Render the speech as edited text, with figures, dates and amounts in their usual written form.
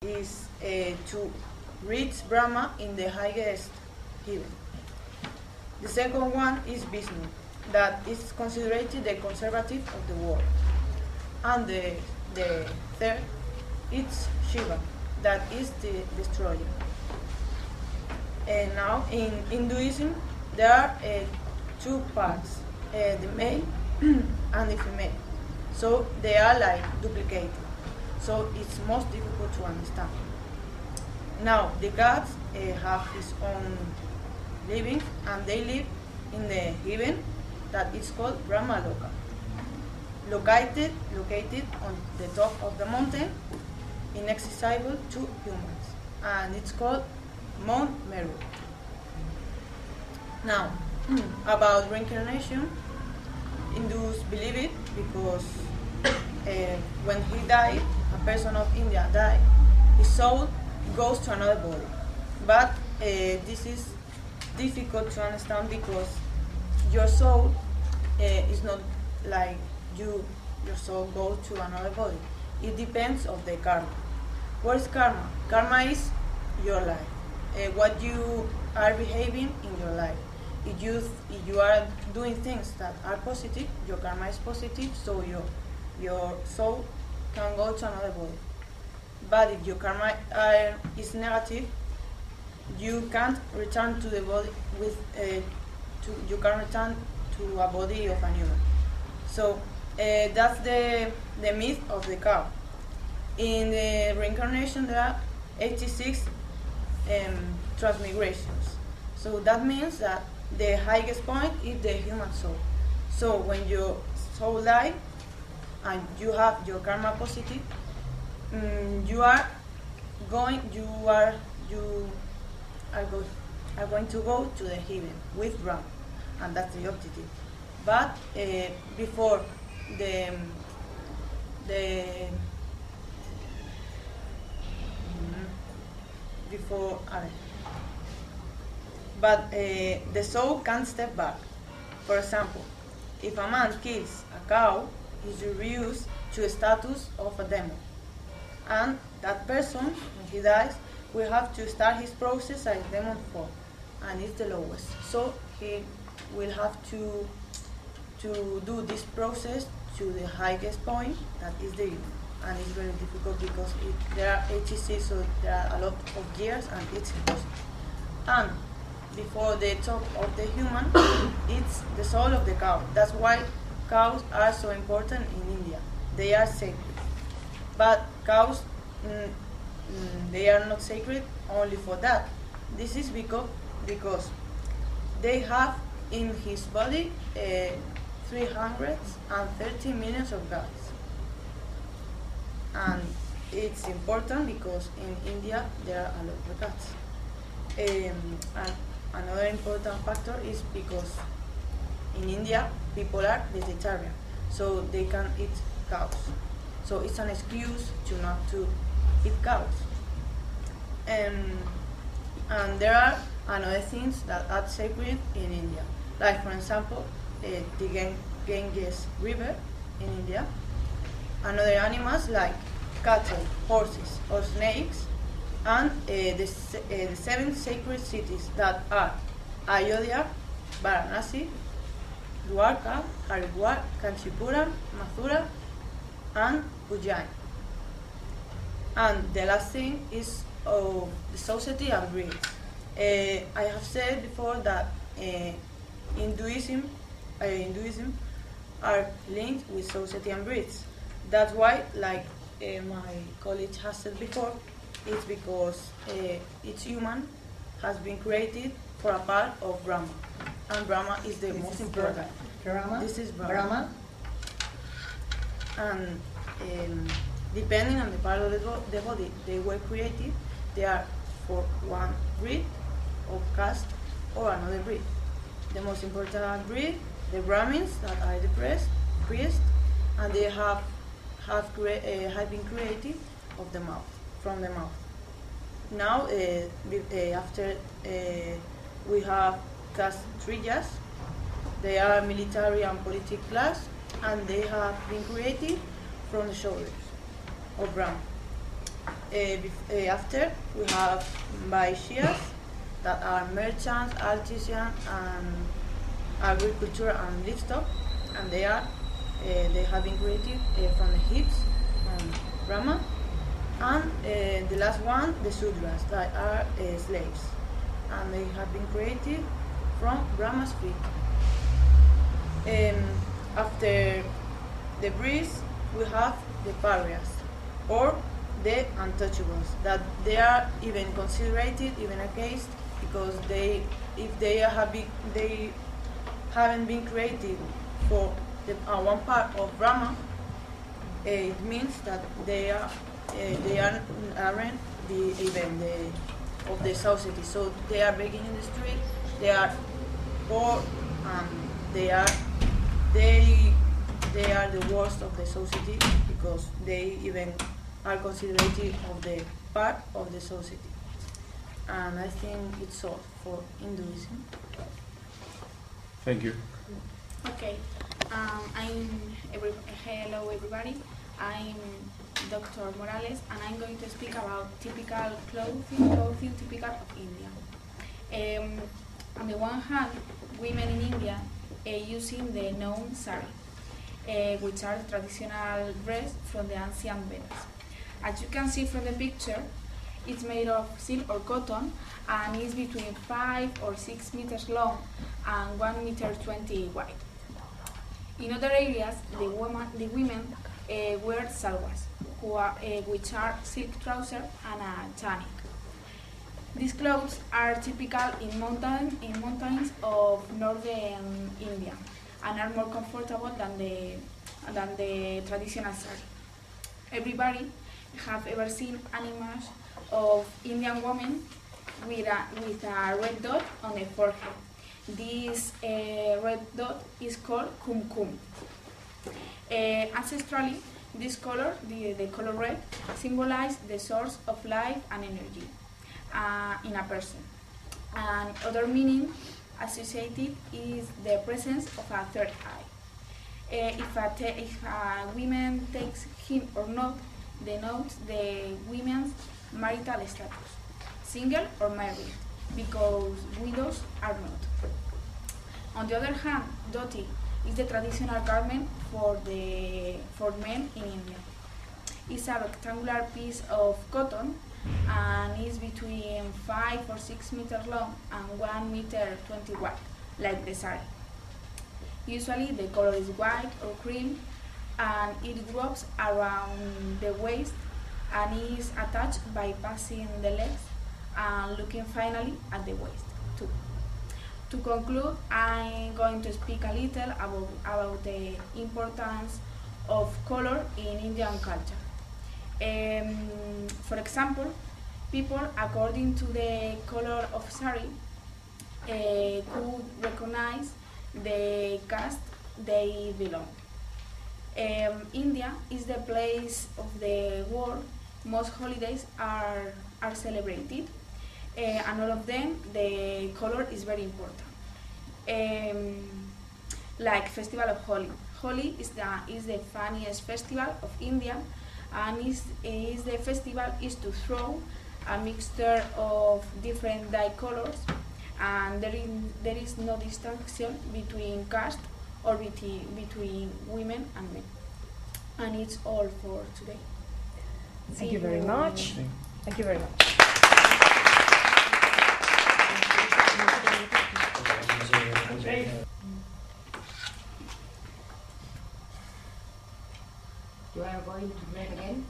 is to reach Brahma in the highest heaven. The second one is Vishnu, that is considered the conservative of the world. And the third is Shiva, that is the destroyer. And now in Hinduism there are two parts, the male and the female. So they are like duplicated. So it's most difficult to understand. Now the gods have his own living, and they live in the heaven that is called Brahma Loka, located on the top of the mountain, inaccessible to humans, and it's called Mount Meru. Now, about reincarnation, Hindus believe it because when he died, a person of India died, his soul goes to another body. But this is difficult to understand because your soul is not like your soul goes to another body. It depends of the karma. What is karma? Karma is your life, what you are behaving in your life. If you are doing things that are positive, your karma is positive, so your soul can go to another body. But if your karma is negative, you can't return to the body you can return to a body of a human. So that's the myth of the cow. In the reincarnation there are 86 transmigrations. So that means that the highest point is the human soul. So when your soul dies and you have your karma positive, you are going to go to the heaven with Brahma, and that's the objective. But before the soul can't step back. For example, if a man kills a cow, he's reduced to the status of a demon, and that person, when he dies, will have to start his process as demon form, and it's the lowest. So he will have to do this process to the highest point, that is the human. And it's very difficult because there are 86, so there are a lot of years, and it's impossible. And before the top of the human, it's the soul of the cow. That's why cows are so important in India. They are sacred. But cows, they are not sacred only for that. This is because they have in his body 330 million of guts. And it's important because in India there are a lot of cats. And another important factor is because in India people are vegetarian, so they can eat cows. So it's an excuse to not to eat cows. And there are another things that are sacred in India, like for example the Ganges River in India. Another animals like cattle, horses, or snakes, and the 7 sacred cities that are Ayodhya, Varanasi, Dwarka, Haridwar, Kanchipuram, Mathura, and Ujjain. And the last thing is the society and breeds. I have said before that Hinduism are linked with society and breeds. That's why, like my colleague has said before, it's because each human has been created for a part of Brahma, and Brahma is the most important. Brahma? This is Brahma. And depending on the part of the body they were created, they are for one breed of caste or another breed. The most important breed, the Brahmins, that are the priests, and they have been created of the mouth, from the mouth. Now, after we have caste triyas, they are military and political class, and they have been created from the shoulders of Brahma. After, we have Baishias, that are merchants, artisans, and agriculture and livestock, and they have been created from the hips and Brahma. And the last one, the Sudras, that are slaves, and they have been created from Brahma's feet. After the priests, we have the pariahs, or the untouchables, that they are even considered, even a case, because if they haven't been created for one part of Brahma, it means that they aren't of the society. So they are begging in the street, they are poor, and they are the worst of the society, because they even are considered of the part of the society. And I think it's all for Hinduism. Thank you. Okay, hello everybody. I'm Dr. Morales, and I'm going to speak about typical clothing typical of India. On the one hand, women in India using the known sari, which are traditional dress from the ancient Vedas. As you can see from the picture, it's made of silk or cotton, and is between 5 or 6 meters long and 1 meter 20 wide. In other areas, the women wear salwas, which are silk trousers and a tunic. These clothes are typical in mountains of northern India, and are more comfortable than the traditional sari. Everybody have ever seen an image of Indian woman with a red dot on the forehead. This red dot is called kumkum. Ancestrally, this color, the color red, symbolized the source of life and energy in a person. And other meaning associated is the presence of a third eye. If a woman takes him or not, denotes the women's marital status, single or married, because widows are not. On the other hand, dhoti is the traditional garment for men in India. It's a rectangular piece of cotton and is between 5 or 6 meters long and 1 meter 20 wide, like the sari. Usually the color is white or cream, and it wraps around the waist and is attached by passing the legs and looking finally at the waist too. To conclude, I'm going to speak a little about the importance of color in Indian culture. For example, people, according to the color of sari, could recognize the caste they belong. India is the place of the world most holidays are celebrated, and all of them, the color is very important. Like Festival of Holi. Holi is the funniest festival of India, and the festival is to throw a mixture of different dye colors, and there is no distinction between caste or between women and men. And it's all for today. Thank you very much. Thank you very much. You are going to read again?